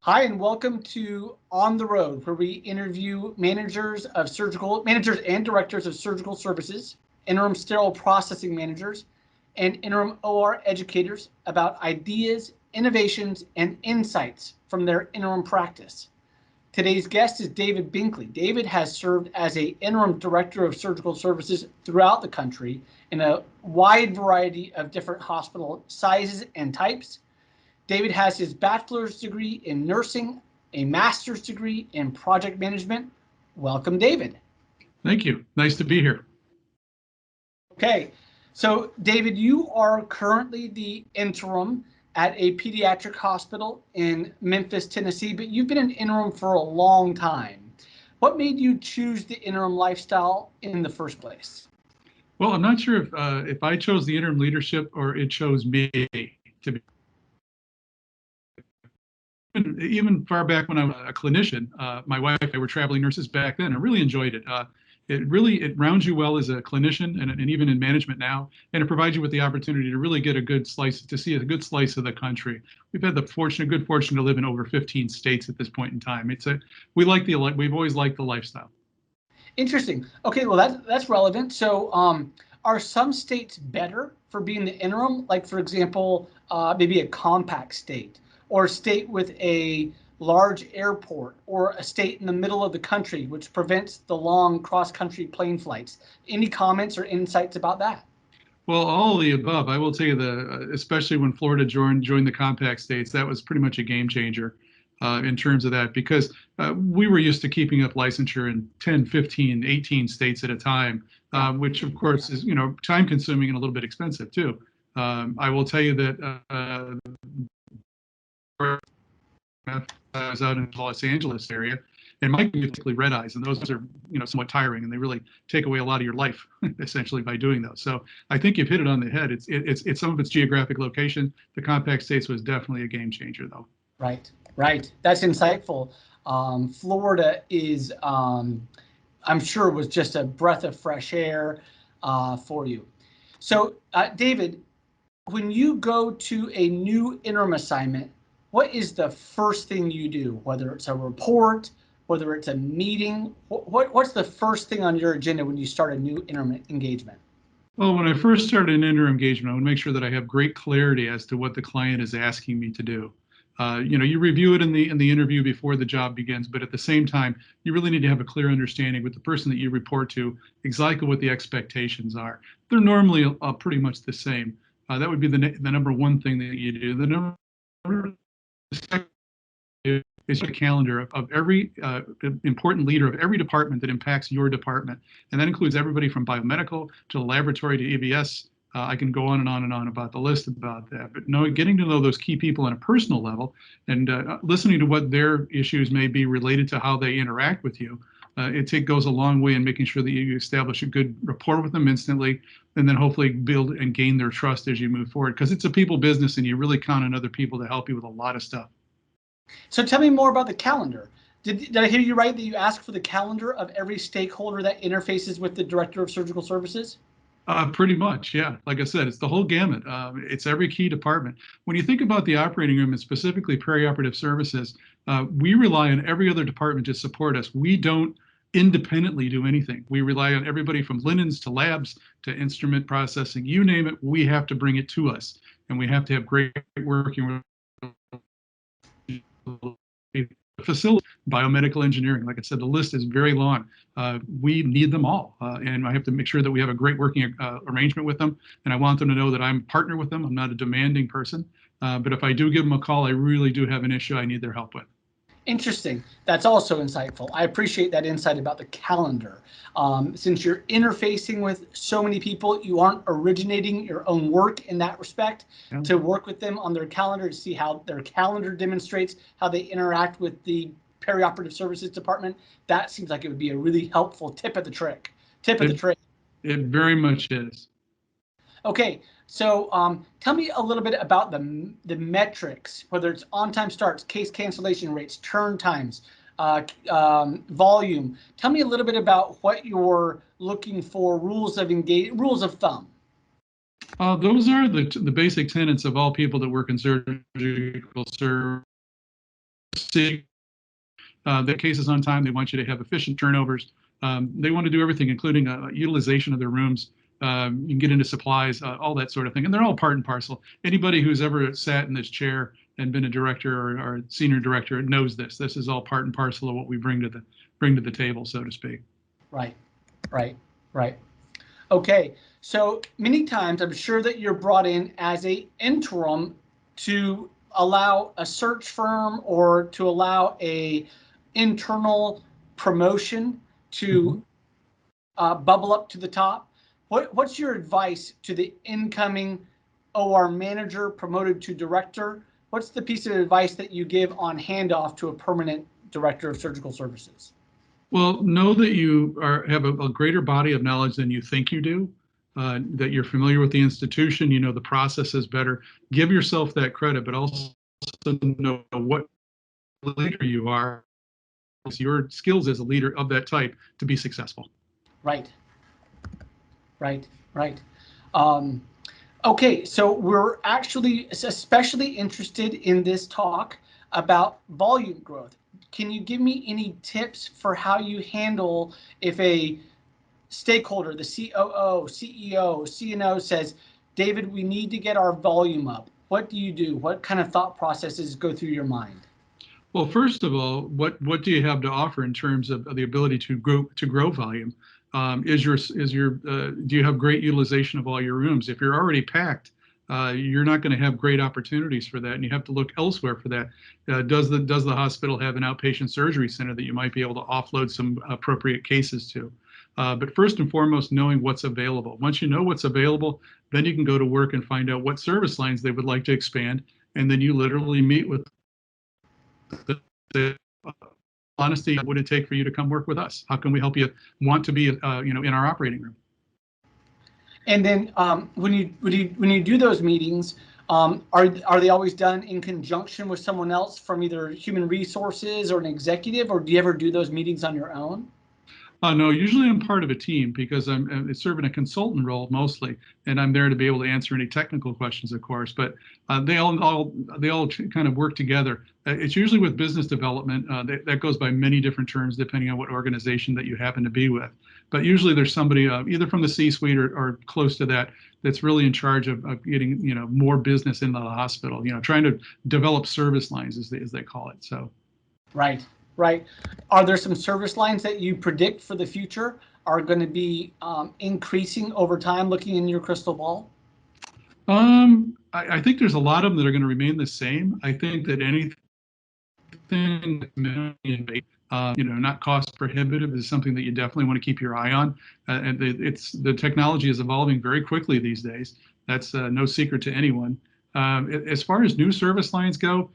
Hi, and welcome to On the Road, where we interview managers and directors of surgical services, interim sterile processing managers, and interim OR educators about ideas, innovations, and insights from their interim practice. Today's guest is David Binkley. David has served as an interim director of surgical services throughout the country in a wide variety of different hospital sizes and types. David has his bachelor's degree in nursing, a master's degree in project management. Welcome, David. Thank you. Nice to be here. Okay, so David, you are currently the interim at a pediatric hospital in Memphis, Tennessee, but you've been an interim for a long time. What made you choose the interim lifestyle in the first place? Well, I'm not sure if I chose the interim leadership or it chose me to be. Even far back when I was a clinician, my wife and I were traveling nurses back then. I really enjoyed it. It rounds you well as a clinician and even in management now, and it provides you with the opportunity to really get a good slice, to see a good slice of the country. We've had the good fortune to live in over 15 states at this point in time. We've always liked the lifestyle. Interesting. Okay, well that's relevant. So, are some states better for being the interim? Like, for example, maybe a compact state, or a state with a large airport, or a state in the middle of the country, which prevents the long cross-country plane flights. Any comments or insights about that? Well, all of the above. I will tell you especially when Florida joined the compact states, that was pretty much a game changer in terms of that, because we were used to keeping up licensure in 10, 15, 18 states at a time, which of course is, time consuming and a little bit expensive too. I will tell you that I was out in the Los Angeles area, and my particularly red eyes, and those are somewhat tiring, and they really take away a lot of your life essentially by doing those. So I think you've hit it on the head. It's some of its geographic location. The compact states was definitely a game changer, though. Right. That's insightful. Florida is, I'm sure, was just a breath of fresh air for you. So, David, when you go to a new interim assignment, what is the first thing you do? Whether it's a report, whether it's a meeting, what's the first thing on your agenda when you start a new interim engagement? Well, when I first started an interim engagement, I want to make sure that I have great clarity as to what the client is asking me to do. You review it in the interview before the job begins, but at the same time, you really need to have a clear understanding with the person that you report to exactly what the expectations are. They're normally pretty much the same. That would be the number one thing that you do. The second is a calendar of every important leader of every department that impacts your department, and that includes everybody from biomedical to the laboratory to EVS. I can go on and on and on about the list about that, but getting to know those key people on a personal level and listening to what their issues may be related to how they interact with you, it goes a long way in making sure that you establish a good rapport with them instantly, and then hopefully build and gain their trust as you move forward, because it's a people business and you really count on other people to help you with a lot of stuff. So tell me more about the calendar. Did I hear you right that you asked for the calendar of every stakeholder that interfaces with the Director of Surgical Services? Pretty much, yeah. Like I said, it's the whole gamut. It's every key department. When you think about the operating room and specifically perioperative services, we rely on every other department to support us. We don't independently do anything. We rely on everybody from linens to labs to instrument processing. You name it, we have to bring it to us. And we have to have great working facility, biomedical engineering. Like I said, the list is very long. We need them all, and I have to make sure that we have a great working arrangement with them. And I want them to know that I'm a partner with them. I'm not a demanding person, but if I do give them a call, I really do have an issue I need their help with. Interesting. That's also insightful. I appreciate that insight about the calendar. Since you're interfacing with so many people, you aren't originating your own work in that respect. Yeah. To work with them on their calendar to see how their calendar demonstrates how they interact with the perioperative services department. That seems like it would be a really helpful tip of the trade. It very much is. Okay, so tell me a little bit about the metrics, whether it's on-time starts, case cancellation rates, turn times, volume. Tell me a little bit about what you're looking for, rules of thumb. Those are the basic tenets of all people that work in surgical services. their cases on time. They want you to have efficient turnovers. They want to do everything, including utilization of their rooms. You can get into supplies, all that sort of thing. And they're all part and parcel. Anybody who's ever sat in this chair and been a director or senior director knows this. This is all part and parcel of what we bring to the table, so to speak. Right, right, right. Okay, so many times I'm sure that you're brought in as a interim to allow a search firm or to allow a internal promotion to bubble up to the top. What's your advice to the incoming OR manager promoted to director? What's the piece of advice that you give on handoff to a permanent director of surgical services? Well, know that you have a greater body of knowledge than you think you do, that you're familiar with the institution, you know the processes better. Give yourself that credit, but also know what leader you are, your skills as a leader of that type to be successful. Right, right, right. Okay, so we're actually especially interested in this talk about volume growth. Can you give me any tips for how you handle if a stakeholder, the COO, CEO, CNO says, David, we need to get our volume up? What do you do? What kind of thought processes go through your mind? Well, first of all, what do you have to offer in terms of the ability to grow volume? Do you have great utilization of all your rooms? If you're already packed, you're not going to have great opportunities for that, and you have to look elsewhere for that. Does the hospital have an outpatient surgery center that you might be able to offload some appropriate cases to? But first and foremost, knowing what's available. Once you know what's available, then you can go to work and find out what service lines they would like to expand, and then you literally meet with the honesty. What would it take for you to come work with us? How can we help you want to be, in our operating room? And then when you do those meetings, are they always done in conjunction with someone else from either human resources or an executive, or do you ever do those meetings on your own? No, usually I'm part of a team because I'm serving a consultant role mostly, and I'm there to be able to answer any technical questions, of course. But they all kind of work together. It's usually with business development. That goes by many different terms depending on what organization that you happen to be with. But usually there's somebody either from the C-suite or close to that that's really in charge of getting more business into the hospital. Trying to develop service lines as they call it. So. Right. Right. Are there some service lines that you predict for the future are going to be increasing over time, looking in your crystal ball? I think there's a lot of them that are going to remain the same. I think that anything not cost prohibitive is something that you definitely want to keep your eye on. And the technology is evolving very quickly these days. That's no secret to anyone. As far as new service lines go,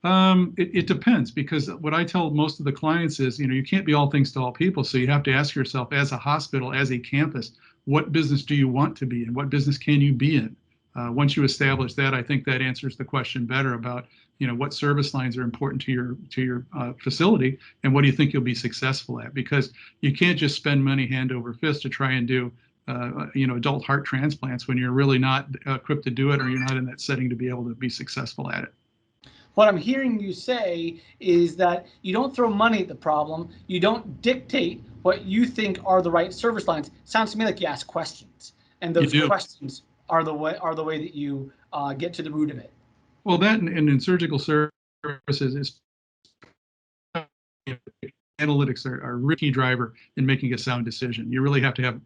it depends, because what I tell most of the clients is, you can't be all things to all people. So you have to ask yourself, as a hospital, as a campus, what business do you want to be in? What business can you be in? Once you establish that, I think that answers the question better about, what service lines are important to your facility, and what do you think you'll be successful at? Because you can't just spend money hand over fist to try and do adult heart transplants when you're really not equipped to do it, or you're not in that setting to be able to be successful at it. What I'm hearing you say is that you don't throw money at the problem. You don't dictate what you think are the right service lines. Sounds to me like you ask questions, and those questions are the way that you get to the root of it. Well, that and in surgical services is analytics are a key driver in making a sound decision. You really have to have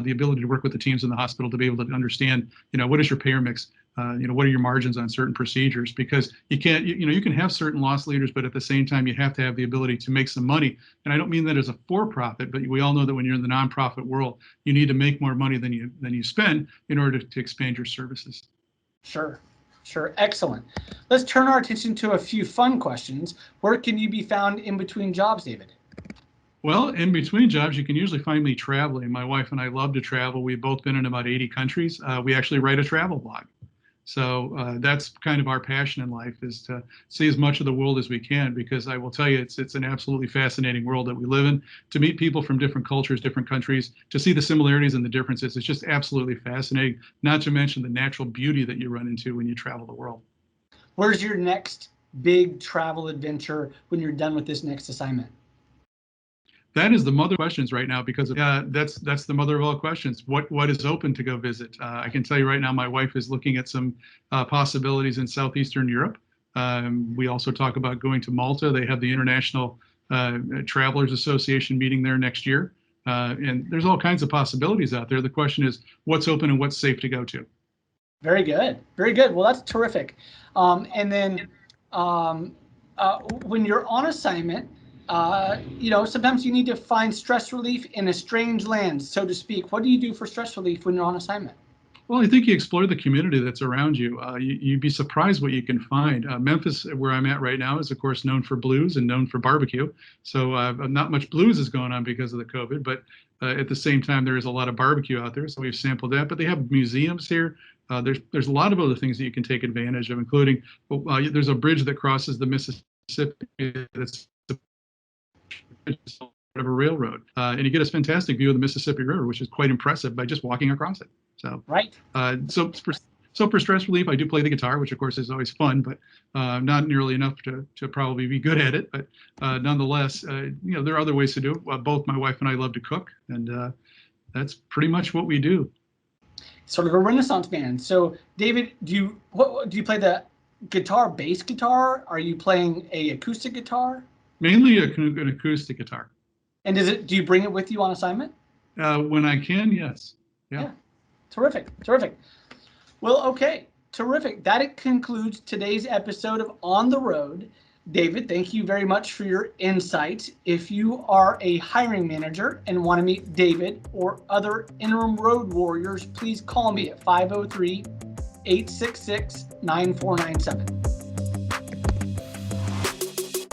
the ability to work with the teams in the hospital to be able to understand, what is your payer mix, what are your margins on certain procedures, because you can't, you can have certain loss leaders, but at the same time, you have to have the ability to make some money. And I don't mean that as a for-profit, but we all know that when you're in the nonprofit world, you need to make more money than you spend in order to expand your services. Sure. Sure. Excellent. Let's turn our attention to a few fun questions. Where can you be found in between jobs, David? Well, in between jobs, you can usually find me traveling. My wife and I love to travel. We've both been in about 80 countries. We actually write a travel blog. So that's kind of our passion in life, is to see as much of the world as we can, because I will tell you, it's an absolutely fascinating world that we live in. To meet people from different cultures, different countries, to see the similarities and the differences, it's just absolutely fascinating, not to mention the natural beauty that you run into when you travel the world. Where's your next big travel adventure when you're done with this next assignment? That is the mother of questions right now because that's the mother of all questions. What is open to go visit? I can tell you right now, my wife is looking at some possibilities in Southeastern Europe. We also talk about going to Malta. They have the International Travelers Association meeting there next year. And there's all kinds of possibilities out there. The question is, what's open and what's safe to go to? Very good. Very good. Well, that's terrific. And then when you're on assignment, sometimes you need to find stress relief in a strange land, so to speak. What do you do for stress relief when you're on assignment? Well, I think you explore the community that's around you. You'd be surprised what you can find. Memphis, where I'm at right now, is of course known for blues and known for barbecue. So not much blues is going on because of the COVID, but at the same time, there is a lot of barbecue out there. So we've sampled that. But they have museums here. There's a lot of other things that you can take advantage of, including there's a bridge that crosses the Mississippi that's of a railroad, and you get a fantastic view of the Mississippi River, which is quite impressive by just walking across it. So right. So for stress relief, I do play the guitar, which of course is always fun, but not nearly enough to probably be good at it. But nonetheless, there are other ways to do it. Both my wife and I love to cook, and that's pretty much what we do. Sort of a Renaissance band. So, David, do you play the guitar, bass guitar? Are you playing a acoustic guitar? Mainly an acoustic guitar. And do you bring it with you on assignment? When I can, yes. Yeah. Terrific. Well, okay. Terrific. That concludes today's episode of On the Road. David, thank you very much for your insights. If you are a hiring manager and want to meet David or other interim road warriors, please call me at 503-866-9497.